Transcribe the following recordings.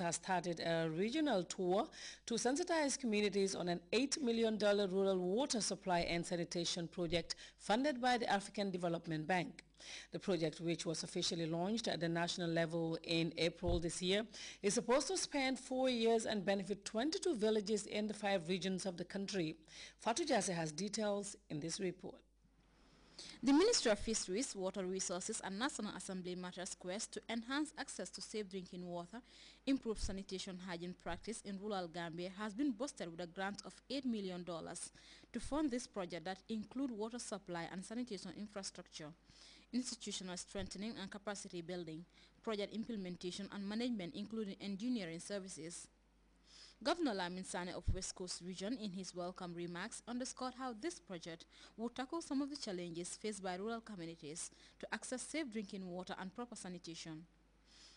has started a regional tour to sensitize communities on an $8 million rural water supply and sanitation project funded by the African Development Bank. The project, which was officially launched at the national level in April this year, is supposed to span 4 years and benefit 22 villages in the 5 regions of the country. Fatou Jasseh has details in this report. The Ministry of Fisheries, Water Resources and National Assembly Matters quest to enhance access to safe drinking water, improve sanitation hygiene practice in rural Gambia has been boosted with a grant of $8 million to fund this project that include water supply and sanitation infrastructure, institutional strengthening and capacity building, project implementation and management including engineering services. Governor Lamin Sane of West Coast Region, in his welcome remarks, underscored how this project would tackle some of the challenges faced by rural communities to access safe drinking water and proper sanitation.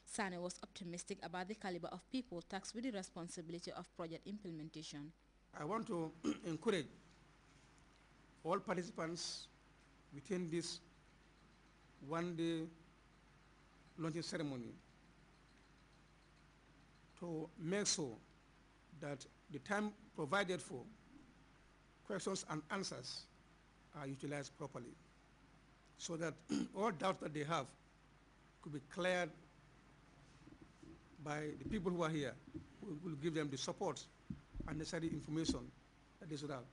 Sane was optimistic about the caliber of people tasked with the responsibility of project implementation. I want to encourage all participants within this one-day launching ceremony to make sure that the time provided for questions and answers are utilized properly, so that all doubts that they have could be cleared by the people who are here, who will give them the support and necessary information that they should have.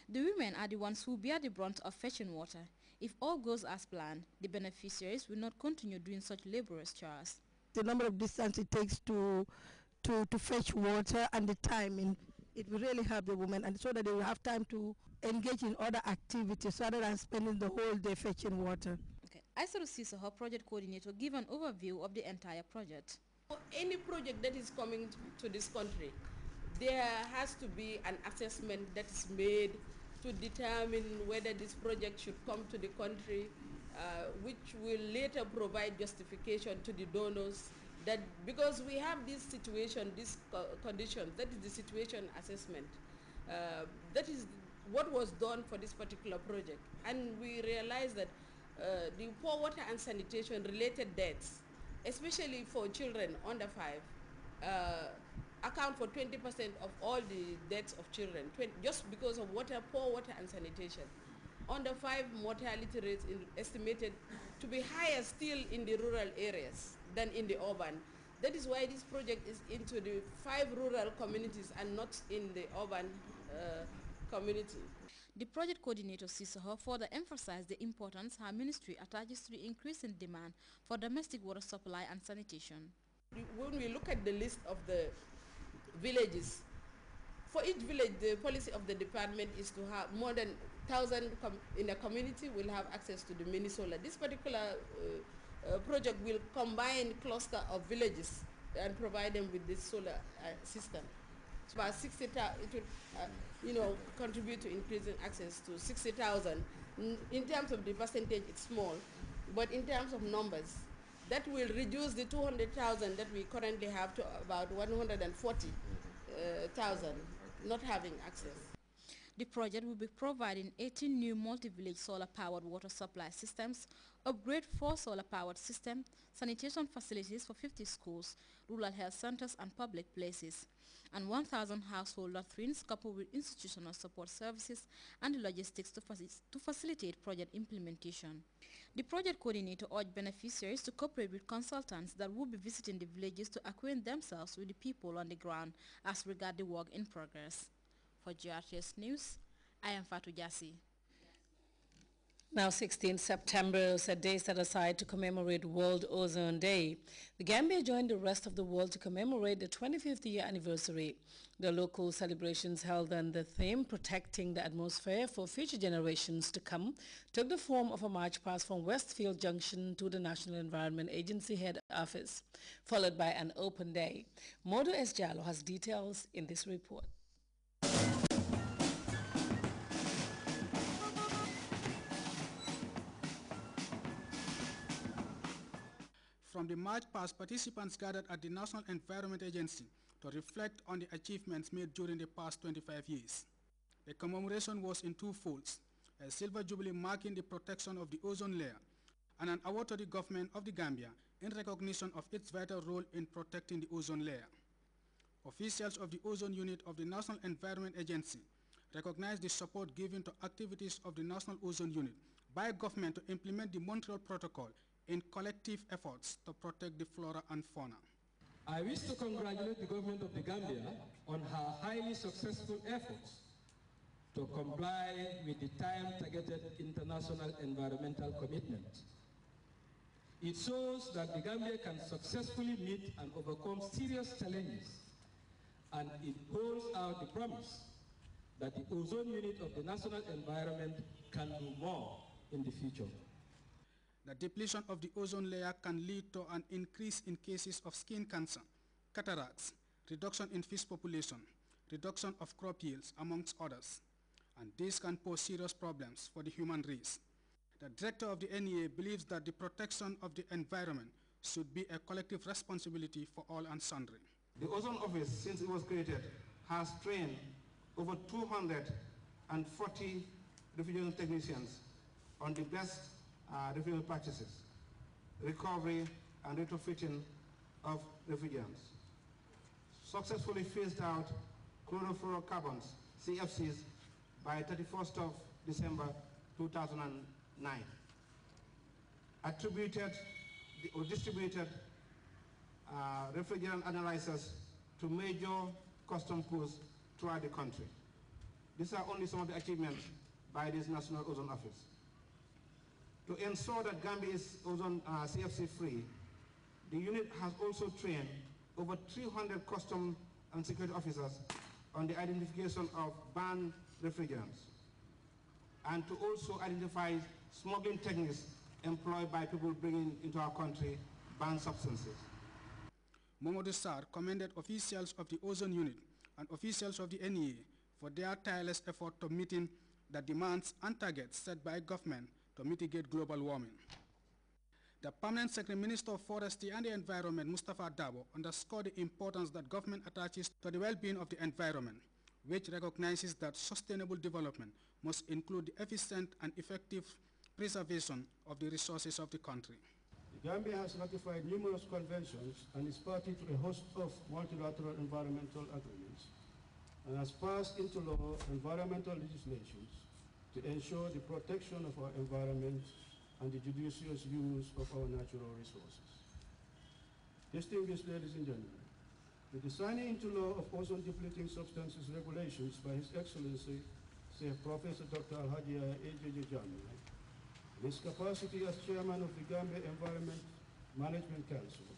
The women are the ones who bear the brunt of fetching water. If all goes as planned, the beneficiaries will not continue doing such laborious chores. The number of distance it takes to fetch water and the timing, it will really help the women, and so that they will have time to engage in other activities rather than spending the whole day fetching water. Okay. Aissatou Cissé, her project coordinator, give an overview of the entire project. For any project that is coming to this country, there has to be an assessment that is made to determine whether this project should come to the country, which will later provide justification to the donors. That because we have this situation, this condition, that is the situation assessment. That is what was done for this particular project. And we realized that the poor water and sanitation related deaths, especially for children under 5, account for 20% of all the deaths of children, just because of poor water and sanitation. Under 5, mortality rates estimated to be higher still in the rural areas than in the urban. That is why this project is into the 5 rural communities and not in the urban community. The project coordinator, Cissé, further emphasized the importance her ministry attaches to the increasing demand for domestic water supply and sanitation. When we look at the list of the villages, for each village, the policy of the department is to have more than 1,000 in the community will have access to the mini solar. This particular project will combine cluster of villages and provide them with this solar system. It's about 60,000. It will, contribute to increasing access to 60,000. In terms of the percentage, it's small, but in terms of numbers, that will reduce the 200,000 that we currently have to about 140,000 not having access. The project will be providing 18 new multi-village solar-powered water supply systems, upgrade 4 solar-powered systems, sanitation facilities for 50 schools, rural health centers and public places, and 1,000 household latrines coupled with institutional support services and the logistics to facilitate project implementation. The project coordinator urged beneficiaries to cooperate with consultants that will be visiting the villages to acquaint themselves with the people on the ground as regards the work in progress. For Grts News, I am Fatou Jasseh. Now 16 September is a day set aside to commemorate World Ozone Day. The Gambia joined the rest of the world to commemorate the 25th year anniversary. The local celebrations held on the theme Protecting the Atmosphere for Future Generations to Come took the form of a march past from Westfield Junction to the National Environment Agency head office, followed by an open day. Modo S. Jallo has details in this report. From the march past, participants gathered at the National Environment Agency to reflect on the achievements made during the past 25 years. The commemoration was in 2 folds, a silver jubilee marking the protection of the ozone layer, and an award to the government of the Gambia in recognition of its vital role in protecting the ozone layer. Officials of the Ozone Unit of the National Environment Agency recognize the support given to activities of the National Ozone Unit by government to implement the Montreal Protocol in collective efforts to protect the flora and fauna. I wish to congratulate the government of the Gambia on her highly successful efforts to comply with the time-targeted international environmental commitment. It shows that the Gambia can successfully meet and overcome serious challenges, and it holds out the promise that the Ozone Unit of the National Environment can do more in the future. The depletion of the ozone layer can lead to an increase in cases of skin cancer, cataracts, reduction in fish population, reduction of crop yields, amongst others. And this can pose serious problems for the human race. The director of the NEA believes that the protection of the environment should be a collective responsibility for all and sundry. The Ozone Office, since it was created, has trained over 240 refrigeration technicians on the best refrigeration practices, recovery and retrofitting of refrigerants. Successfully phased out chlorofluorocarbons, CFCs, by 31st of December 2009. Attributed or distributed refrigerant analyzers to major custom posts throughout the country. These are only some of the achievements by this National Ozone Office. To ensure that Gambia is ozone CFC free, the unit has also trained over 300 custom and security officers on the identification of banned refrigerants, and to also identify smuggling techniques employed by people bringing into our country banned substances. Momodou Sarr commended officials of the Ozone Unit and officials of the NEA for their tireless effort to meeting the demands and targets set by government to mitigate global warming. The Permanent Secretary Minister of Forestry and the Environment, Mustafa Dabo, underscored the importance that government attaches to the well-being of the environment, which recognizes that sustainable development must include the efficient and effective preservation of the resources of the country. The Gambia has ratified numerous conventions and is party to a host of multilateral environmental agreements, and has passed into law environmental legislations to ensure the protection of our environment and the judicious use of our natural resources. Distinguished ladies and gentlemen, with the signing into law of ozone depleting substances regulations by His Excellency, Sir Professor Dr. Alhaji A.J.J. Jammeh, in his capacity as Chairman of the Gambia Environment Management Council,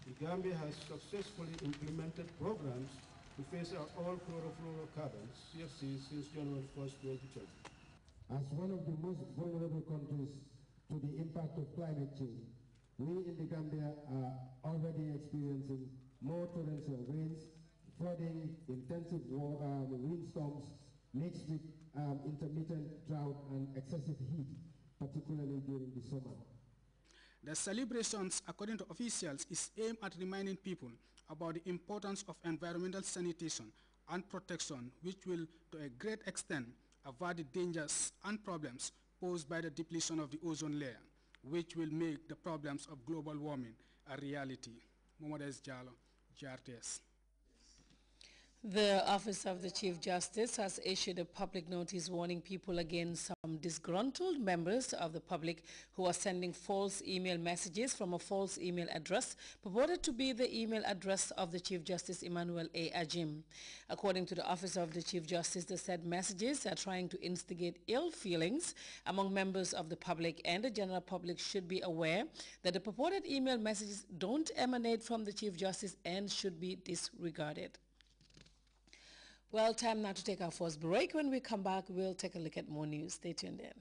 the Gambia has successfully implemented programs to phase out all chlorofluorocarbons, CFCs, since January 1st, 2020. As one of the most vulnerable countries to the impact of climate change, we in the Gambia are already experiencing more torrential rains, flooding, intensive windstorms, mixed with intermittent drought and excessive heat, particularly during the summer. The celebrations, according to officials, is aimed at reminding people about the importance of environmental sanitation and protection, which will, to a great extent, avert the dangers and problems posed by the depletion of the ozone layer, which will make the problems of global warming a reality. Mohamed Jallo, Grts. The Office of the Chief Justice has issued a public notice warning people against some disgruntled members of the public who are sending false email messages from a false email address purported to be the email address of the Chief Justice Emmanuel A. Ajim. According to the Office of the Chief Justice, the said messages are trying to instigate ill feelings among members of the public, and the general public should be aware that the purported email messages don't emanate from the Chief Justice and should be disregarded. Well, time now to take our first break. When we come back, we'll take a look at more news. Stay tuned in.